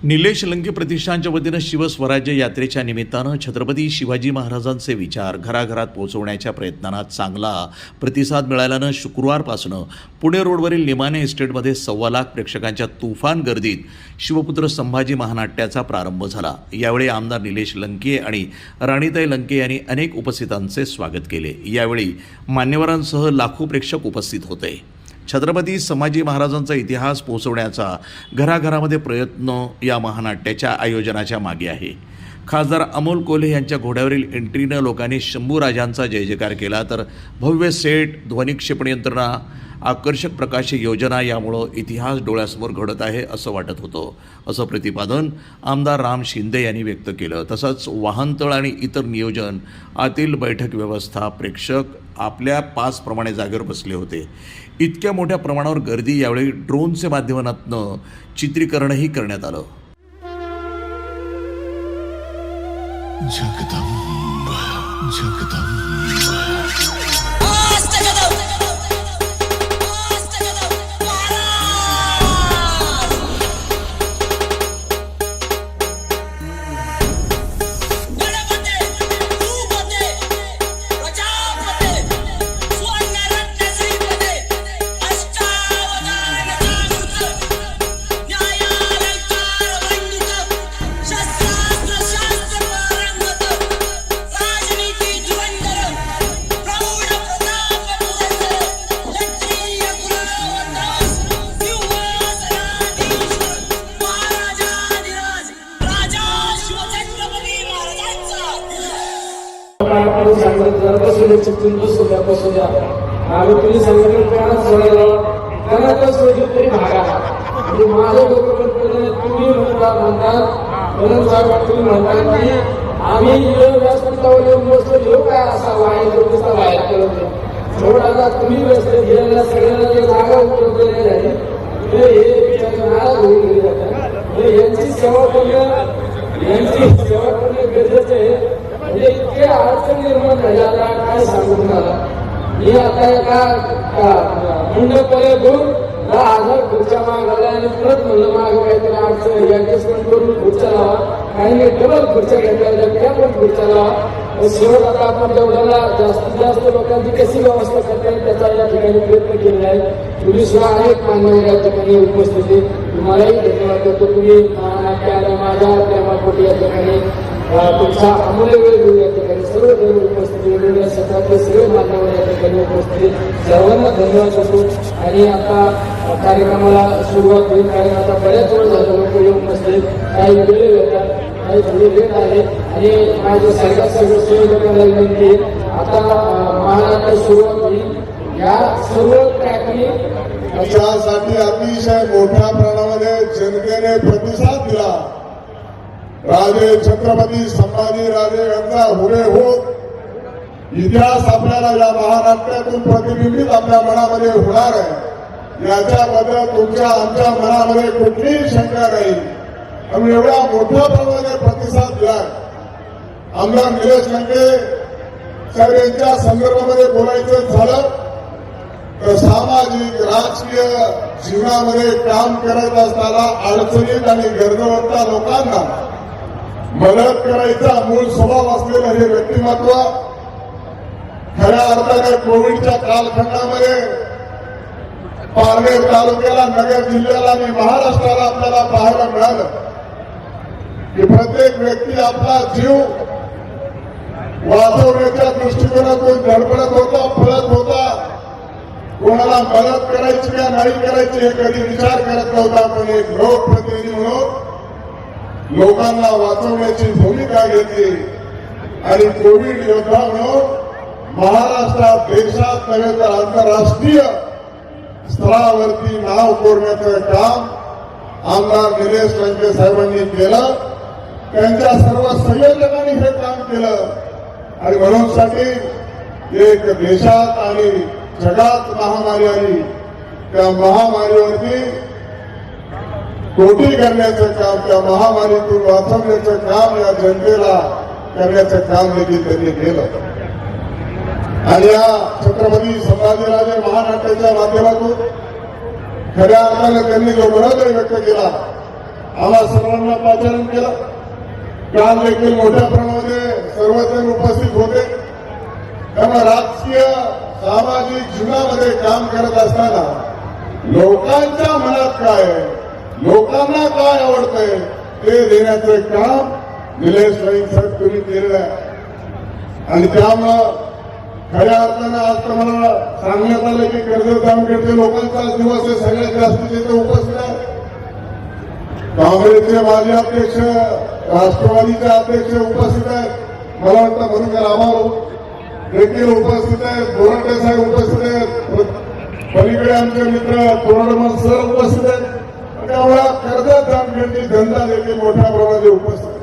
निलेश लंके प्रतिष्ठानच्या वतीनं शिवस्वराज्य यात्रेच्या निमित्तानं छत्रपती शिवाजी महाराजांचे विचार घराघरात पोहोचवण्याच्या प्रयत्नांना चांगला प्रतिसाद मिळाल्यानं शुक्रवारपासून पुणे रोडवरील निमाणे इस्टेटमध्ये 1.25 लाख प्रेक्षकांच्या तुफान गर्दीत शिवपुत्र संभाजी महानाट्याचा प्रारंभ झाला। यावेळी आमदार निलेश लंके आणि राणीताई लंके यांनी अनेक उपस्थितांचे स्वागत केले। यावेळी मान्यवरांसह लाखो प्रेक्षक उपस्थित होते। छत्रपती संभाजी महाराजांचा इतिहास पोहोचवण्याचा घराघरामध्ये प्रयत्न या महानाट्याच्या आयोजनाच्या मागे आहे। खासदार अमोल कोल्हे यांच्या घोड्यावरील एंट्रीनं लोकांनी शंभूराजांचा जय जयकार केला, तर भव्य सेट, ध्वनिक्षेपण यंत्रणा, आकर्षक प्रकाश योजना यामुळं इतिहास डोळ्यासमोर घडत आहे असं वाटत होतं, असं प्रतिपादन आमदार राम शिंदे यांनी व्यक्त केलं। तसंच वाहनतळ आणि इतर नियोजन, आतील बैठक व्यवस्था, प्रेक्षक आपल्या पासप्रमाणे जागेवर बसले होते। इतक्या मोठ्या प्रमाणावर गर्दी यावेळी ड्रोनच्या माध्यमातून चित्रीकरणही करण्यात आलं। जगदंब जगदंब तुम्ही सांगितलं तरी भागा माझं तुम्ही म्हणतात तुम्ही म्हणतात की आम्ही व्यासपीठावर बसलो काय असा बाहेर करत थोडा तुम्ही व्यवस्थित घ्यायला सगळ्यांना जागा उपलब्ध नाही झाली हे विचार नाराज होऊन गेले जातात। यांची सेवा करणे गरजेचं आहे। म्हणजे इतके अडचण निर्माण झाली, आता काय सांगू तुम्हाला। मी आता एका मंडपाला घेऊन 10,000 खुर्च्या मागवल्या आणि परत म्हणलं मागं काहीतरी अडचण ऍडजस्टमेंट करून खुर्च्या लावा, काही नाही डबल खुर्च्या घेतल्या त्या पण खुर्च्या लावा। शेवट आता आपण जेवढ्याला जास्तीत जास्त लोकांची कशी व्यवस्था करता येईल त्याचा या ठिकाणी प्रयत्न केलेला आहे। तुम्ही सुद्धा अनेक मान्यवर या ठिकाणी उपस्थिती, तुम्हालाही धन्यवाद देतो। तुम्ही माझ्या प्रेमापोटी या ठिकाणी तुमचा अमूल्य वेळ घेऊन या ठिकाणी सर्व जण उपस्थिती, वेगवेगळ्या क्षेत्रातले सगळे मान्यवर या ठिकाणी उपस्थित, सर्वांना धन्यवाद देतो। आणि आता कार्यक्रमाला सुरुवात होईल, कारण आता बऱ्याच वेळ झालं लोक येऊन बसले, काही वेळ येतात, काही थोडी लेट आहे। आणि माझ्या सरकार सगळं संयोजकांना विनंती, आता महाराष्ट्र सुरुवात होईल। या सर्व ट्रॅकनी त्यासाठी अतिशय मोठ्या प्रमाणामध्ये जनतेने प्रतिसाद दिला। राजे छत्रपती संभाजी राजे यांचा हुबेहूब इतिहास आपल्याला या महानाट्यातून प्रतिबिंबित आपल्या मनामध्ये होणार आहे, याच्याबद्दल तुमच्या आमच्या मनामध्ये कुठलीही शंका नाही। आम्ही एवढ्या मोठ्या प्रमाणात प्रतिसाद दिला। आमदार निलेश लंके साहेब यांच्या संदर्भामध्ये बोलायचं झालं तर सामाजिक राजकीय जीवनामध्ये काम करत असताना अडचणीत आणि गरजवंत लोकांना मदत करायचा मूळ स्वभाव असलेलं हे व्यक्तिमत्व खऱ्या अर्थाने कोविडच्या कालखंडामध्ये पारनेर तालुक्याला, नगर जिल्ह्याला आणि महाराष्ट्राला आपल्याला पाहायला मिळालं की प्रत्येक व्यक्ती आपला जीव वाचवण्याच्या दृष्टिकोनातून धडपडत होता, पळत होता। कोणाला मदत करायची का नाही करायची हे कधी विचार करत नव्हता, पण एक लोकप्रतिनिधी म्हणून लोकांना वाचवण्याची भूमिका घेतली आणि कोविड योद्धा म्हणून महाराष्ट्रात, देशात नव्हे तर आंतरराष्ट्रीय स्तरावरती नाव कोरण्याचं काम आमदार निलेश लंके साहेबांनी केलं। त्यांच्या सर्व संयोजकांनी हे काम केलं आणि म्हणूनसाठी एक देशात आणि जगात महामारी आली, त्या महामारीवरती कोटी करण्याचं काम, त्या महामारीतून वाचवण्याचं काम या जनतेला करण्याचं काम देखील त्यांनी केलं। आणि या छत्रपती संभाजीराजे महानाट्याच्या माध्यमातून खऱ्या अर्थाने त्यांनी जो मनोदय व्यक्त केला आम्हा सर्वांना पाचारण केलं. काल देखील मोठ्या प्रमाणामध्ये सर्वजण उपस्थित होते. त्यामुळे राजकीय सामाजिक जीवनामध्ये काम करत असताना लोकांच्या मनात काय आहे, लोकांना काय आवडतंय ते देण्याचं काम निलेश लंके साहेब तुम्ही केलेलं आहे. आणि त्यामुळं खऱ्या अर्थानं आज तर मला सांगण्यात आलं की कर्जत जामखेडच्या लोकांचा दिवस हे सगळ्यात जास्त तिथे उपस्थित आहे. काँग्रेसचे माजी अध्यक्ष, राष्ट्रवादीचे अध्यक्ष उपस्थित आहेत. मला वाटतं म्हणून रामाभाऊ देखील उपस्थित आहेत, बोराटे साहेब उपस्थित आहेत, पलीकडे आमचे मित्र तोरडमल सर उपस्थित आहेत. त्यामुळे कर्जत जामखेडची जनता देखील मोठ्या प्रमाणात उपस्थित आहे.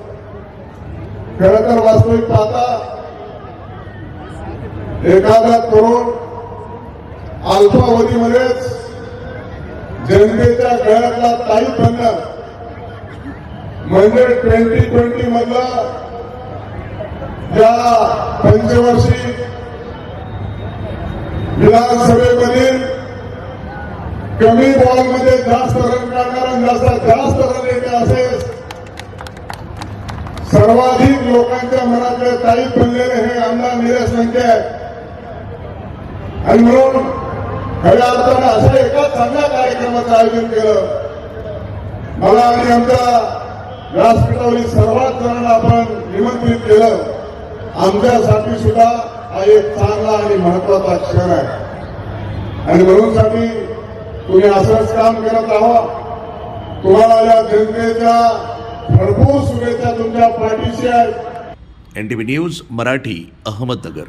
खरं तर वास्तविक पाहता एखादा तरुण अल्पावधीमध्येच जनतेच्या गळ्यातला ताई बनणं म्हणजे 2020 मधला या पंचवर्षी विधानसभेमधील कमी बॉलमध्ये जास्त रन काढणारा जास्त रन येते असेल सर्वाधिक लोकांच्या मनातले ताई बनलेले हे आमदार निलेश लंके आहेत. आणि म्हणून खऱ्या अर्थानं अशा एका चांगल्या कार्यक्रमाचं आयोजन केलं. मला आणि आमच्या व्यासपीठावरील सर्वात जणांना आपण निमंत्रित केलं. आमच्यासाठी सुद्धा हा एक चांगला आणि महत्वाचा क्षण आहे. आणि म्हणूनसाठी तुम्ही असंच काम करत आहात. तुम्हाला या जनतेच्या भरपूर शुभेच्छा तुमच्या पाठीशी आहेत. NTV news Marathi, Ahmednagar.